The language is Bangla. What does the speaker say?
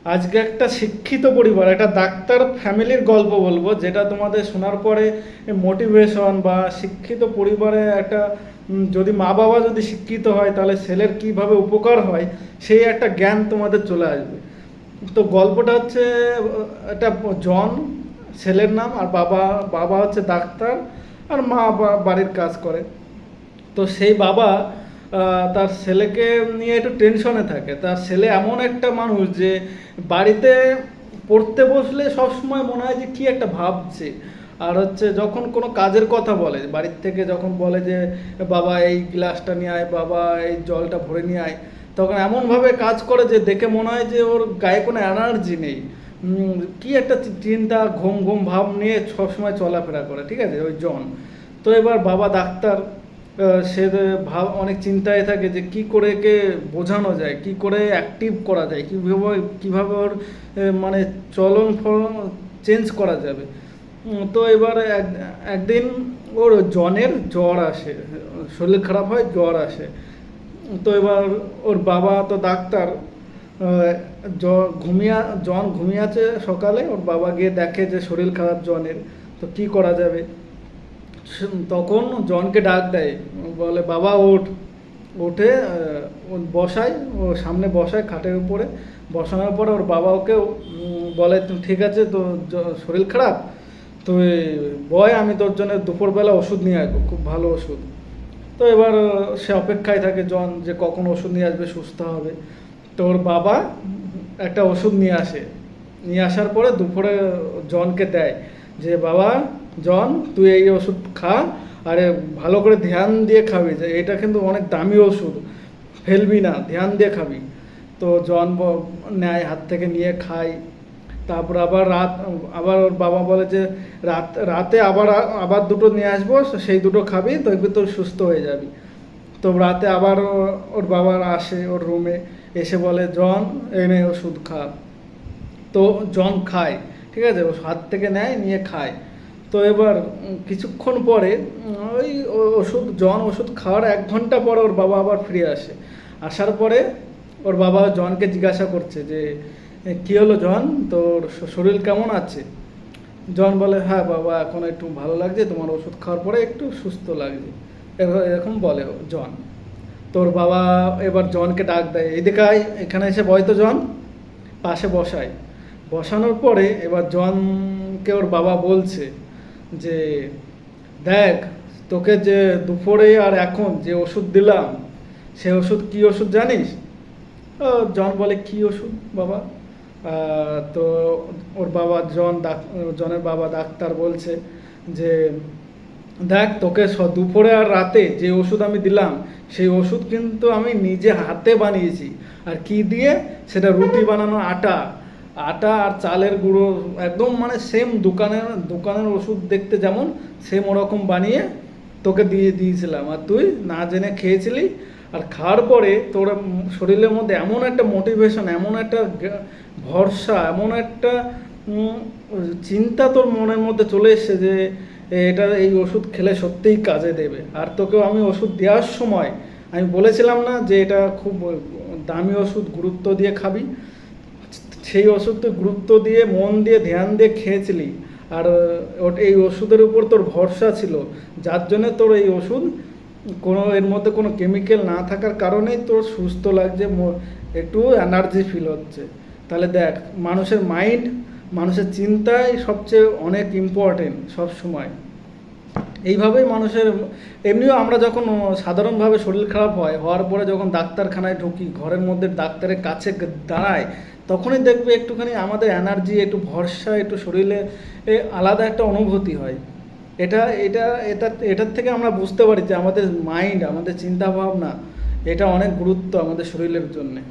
আজকে একটা শিক্ষিত পরিবার, একটা ডাক্তার ফ্যামিলির গল্প বলবো, যেটা তোমাদের শোনার পরে মোটিভেশন বা শিক্ষিত পরিবারে একটা যদি মা বাবা যদি শিক্ষিত হয় তাহলে ছেলের কিভাবে উপকার হয় সেই একটা জ্ঞান তোমাদের চলে আসবে। তো গল্পটা হচ্ছে একটা জন ছেলের নাম, আর বাবা বাবা হচ্ছে ডাক্তার, আর মা বাড়ির কাজ করে। তো সেই বাবা তার ছেলেকে নিয়ে একটু টেনশনে থাকে। তার ছেলে এমন একটা মানুষ যে বাড়িতে পড়তে বসলে সবসময় মনে হয় যে কি একটা ভাবছে। আর হচ্ছে যখন কোনো কাজের কথা বলে বাড়ির থেকে, যখন বলে যে বাবা এই গ্লাসটা নিয়ে আয়, বাবা এই জলটা ভরে নিয়ে আয়, তখন এমনভাবে কাজ করে যে দেখে মনে হয় যে ওর গায়ে কোনো এনার্জি নেই। কি একটা চিন্তা, ঘুম ঘুম ভাব নিয়ে সবসময় চলাফেরা করে, ঠিক আছে, ওই জন। তো এবার বাবা ডাক্তার, সে ভাব অনেক চিন্তায় থাকে যে কি করে একে বোঝানো যায়, কি করে অ্যাক্টিভ করা যায়, কীভাবে ওর মানে চলন ফলন চেঞ্জ করা যাবে। তো এবার একদিন ওর জনের জ্বর আসে, শরীর খারাপ হয়, জ্বর আসে। তো এবার ওর বাবা তো ডাক্তার, জন ঘুমিয়ে আছে। সকালে ওর বাবা গিয়ে দেখে যে শরীর খারাপ জনের, তো কি করা যাবে। তখন জনকে ডাক দেয়, বলে বাবা ওঠ। উঠে ও বসায়, ও সামনে বসায় খাটের উপরে। বসানোর পরে ওর বাবা ওকে বলে তুমি ঠিক আছে, তো শরীর খারাপ, তুই বয়, আমি তোর জন্য দুপুরবেলা ওষুধ নিয়ে আসবো, খুব ভালো ওষুধ। তো এবার সে অপেক্ষায় থাকে জন, যে কখন ওষুধ নিয়ে আসবে, সুস্থ হবে। তো ওর বাবা একটা ওষুধ নিয়ে আসে। নিয়ে আসার পরে দুপুরে জনকে দেয় যে বাবা জন, তুই এই ওষুধ খা, আরে ভালো করে ধ্যান দিয়ে খাবি, যে এটা কিন্তু অনেক দামি ওষুধ, ফেলবি না, ধ্যান দিয়ে খাবি। তো জন নেয়, হাত থেকে নিয়ে খায়। তারপর আবার ওর বাবা বলে যে রাতে আবার দুটো নিয়ে আসবো, সেই দুটো খাবি, দেখবি তোর সুস্থ হয়ে যাবি। তো রাতে আবার ওর বাবা আসে ওর রুমে, এসে বলে জন এনে ওষুধ খা। তো জন খায়, ঠিক আছে, ও হাত থেকে নেয়, নিয়ে খায়। তো এবার কিছুক্ষণ পরে ওই ওষুধ খাওয়ার 1 ঘন্টা পরে ওর বাবা আবার ফিরে আসে। আসার পরে ওর বাবা জনকে জিজ্ঞাসা করছে যে কী হলো জন, তোর শরীর কেমন আছে? জন বলে হ্যাঁ বাবা, এখন একটু ভালো লাগছে, তোমার ওষুধ খাওয়ার পরে একটু সুস্থ লাগছে, এরকম বলে জন। তোর বাবা এবার জনকে ডাক দেয়, এদিকে আয়, এখানে এসে বয় তো জন। পাশে বসায়। বসানোর পরে এবার জনকে ওর বাবা বলছে যে দেখ, তোকে যে দুপুরে আর এখন যে ওষুধ দিলাম, সে ওষুধ কী ওষুধ জানিস? জন বলে কী ওষুধ বাবা? তো ওর বাবা জনের বাবা ডাক্তার বলছে যে দেখ, তোকে দুপুরে আর রাতে যে ওষুধ আমি দিলাম, সেই ওষুধ কিন্তু আমি নিজে হাতে বানিয়েছি। আর কি দিয়ে? সেটা রুটি বানানো আটা, আটা আর চালের গুঁড়ো, একদম মানে সেম দোকানের ওষুধ দেখতে যেমন, সেম ওরকম বানিয়ে তোকে দিয়েছিলাম, আর তুই না জেনে খেয়েছিলি। আর খাওয়ার পরে তোর শরীরের মধ্যে এমন একটা মোটিভেশন, এমন একটা ভরসা, এমন একটা চিন্তা তোর মনের মধ্যে চলে এসছে যে এই ওষুধ খেলে সত্যিই কাজে দেবে। আর তোকেও আমি ওষুধ দেওয়ার সময় আমি বলেছিলাম না যে এটা খুব দামি ওষুধ, গুরুত্ব দিয়ে খাবি? সেই ওষুধ তুই গুরুত্ব দিয়ে, মন দিয়ে, ধ্যান দিয়ে খেয়েছিলি। আর এই ওষুধের উপর তোর ভরসা ছিল, যার জন্যে তোর এই ওষুধ এর মধ্যে কোনো কেমিক্যাল না থাকার কারণেই তোর সুস্থ লাগছে, একটু এনার্জি ফিল হচ্ছে। তাহলে দেখ, মানুষের মাইন্ড, মানুষের চিন্তাই সবচেয়ে অনেক ইম্পর্টেন্ট সব সময়। এইভাবেই মানুষের, এমনিও আমরা যখন সাধারণভাবে শরীর খারাপ হওয়ার পরে যখন ডাক্তারখানায় ঢুকি, ঘরের মধ্যে ডাক্তারের কাছে দাঁড়ায়, তখনই দেখবে একটুখানি আমাদের এনার্জি, একটু ভরসা, একটু শরীরে আলাদা একটা অনুভূতি হয়। এটা এটা এটা এটার থেকে আমরা বুঝতে পারি যে আমাদের মাইন্ড, আমাদের চিন্তা ভাবনা, এটা অনেক গুরুত্ব আমাদের শরীরের জন্যে।